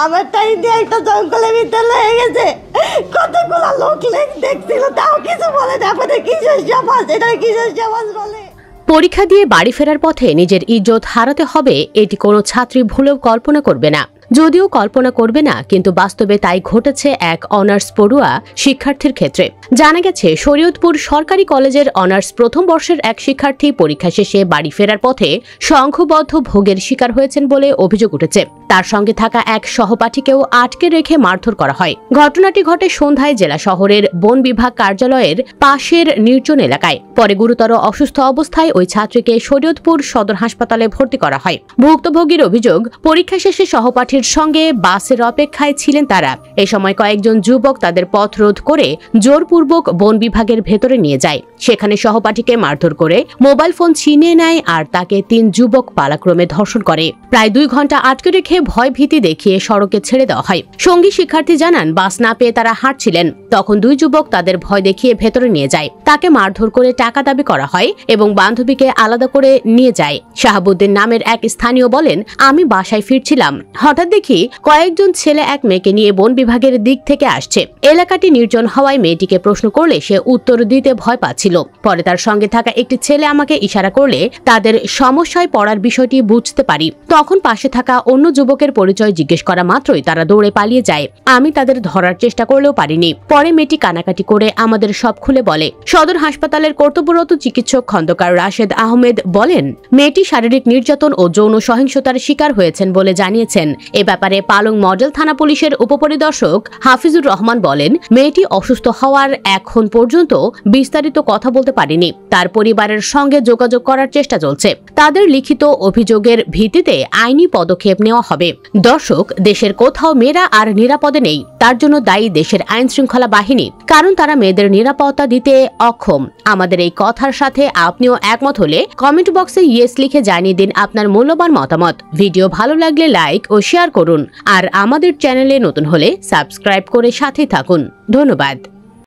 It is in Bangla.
আমার টাইম দিয়ে একটা জঙ্গলের ভিতরে লেগে গেছে, কতগুলো লোক দেখছিল, তাও কিছু বলে না। আপনাদের কিসের সমাজ, এটা কিসের সমাজ বলে? পরীক্ষা দিয়ে বাড়ি ফেরার পথে নিজের ইজ্জত হারাতে হবে, এটি কোনো ছাত্রী ভুলেও কল্পনা করবে না। যদিও কল্পনা করবে না, কিন্তু বাস্তবে তাই ঘটেছে এক অনার্স পড়ুয়া শিক্ষার্থীর ক্ষেত্রে। জানা গেছে, শরীয়তপুর সরকারি কলেজের অনার্স প্রথম বর্ষের এক শিক্ষার্থী পরীক্ষা শেষে বাড়ি ফেরার পথে সংঘবদ্ধ ভোগের শিকার হয়েছেন বলে অভিযোগ উঠেছে। তার সঙ্গে থাকা এক সহপাঠীকেও আটকে রেখে মারধর করা হয়। ঘটনাটি ঘটে সন্ধ্যায় জেলা শহরের বন বিভাগ কার্যালয়ের পাশের নির্জন এলাকায়। পরে গুরুতর অসুস্থ অবস্থায় ওই ছাত্রীকে শরীয়তপুর সদর হাসপাতালে ভর্তি করা হয়। ভুক্তভোগীর অভিযোগ, পরীক্ষা শেষে সহপাঠীর সঙ্গে বাসের অপেক্ষায় ছিলেন তারা। এ সময় কয়েকজন যুবক তাদের পথ রোধ করে জোরপূর্বক বন বিভাগের ভেতরে নিয়ে যায়। সেখানে সহপাঠীকে মারধর করে মোবাইল ফোন ছিনিয়ে নেয় আর তাকে 3 যুবক পালাক্রমে ধর্ষণ করে। প্রায় 2 ঘন্টা আটকে রেখে ভয় ভীতি দেখিয়ে সড়কে ছেড়ে দেওয়া হয়। সঙ্গী শিক্ষার্থী জানান, বাস না পেয়ে তারা হাঁটছিলেন। তখন 2 যুবক তাদের ভয় দেখিয়ে ভেতরে নিয়ে যায়। তাকে মারধর করে টাকা দাবি করা হয় এবং বান্ধবীকে আলাদা করে নিয়ে যায়। শাহাবুদ্দিন নামের এক স্থানীয় বলেন, আমি বাসায় ফিরছিলাম, হঠাৎ দেখি কয়েকজন ছেলে এক মেয়েকে নিয়ে বন বিভাগের দিক থেকে আসছে। এলাকাটি নির্জন হওয়ায় মেয়েটিকে প্রশ্ন করলে সে উত্তর দিতে ভয় পাচ্ছিল। পরে তার সঙ্গে থাকা একটি ছেলে আমাকে ইশারা করলে তাদের সমস্যায় পড়ার বিষয়টি বুঝতে পারি। তখন পাশে থাকা অন্য যুবকের পরিচয় জিজ্ঞেস করা মাত্রই তারা দৌড়ে পালিয়ে যায়। আমি তাদের ধরার চেষ্টা করলেও পারিনি। পরে মেয়েটি কানাকাটি করে আমাদের সব খুলে বলে। সদর হাসপাতালের কর্তব্যরত চিকিৎসক খন্দকার রাশেদ আহমেদ বলেন, মেয়েটি শারীরিক নির্যাতন ও যৌন সহিংসতার শিকার হয়েছেন বলে জানিয়েছেন। এ ব্যাপারে পালং মডেল থানা পুলিশের উপপরিদর্শক হাফিজুর রহমান বলেন, মেয়েটি অসুস্থ হওয়ার এখন পর্যন্ত বিস্তারিত কথা বলতে পারেনি। তার পরিবারের সঙ্গে যোগাযোগ করার চেষ্টা চলছে। তাদের লিখিত অভিযোগের ভিত্তিতে আইনি পদক্ষেপ নেওয়া হবে। দর্শক, দেশের কোথাও মেয়েরা আর নিরাপদে নেই, তার জন্য দায়ী দেশের আইন শৃঙ্খলা বাহিনী, কারণ তারা মেয়েদের নিরাপত্তা দিতে অক্ষম। আমাদের এই কথার সাথে আপনিও একমত হলে কমেন্ট বক্সে ইয়েস লিখে জানিয়ে দিন আপনার মূল্যবান মতামত। ভিডিও ভালো লাগলে লাইক ও শেয়ার করুন, আর আমাদের চ্যানেলে নতুন হলে সাবস্ক্রাইব করে সাথে থাকুন। ধন্যবাদ।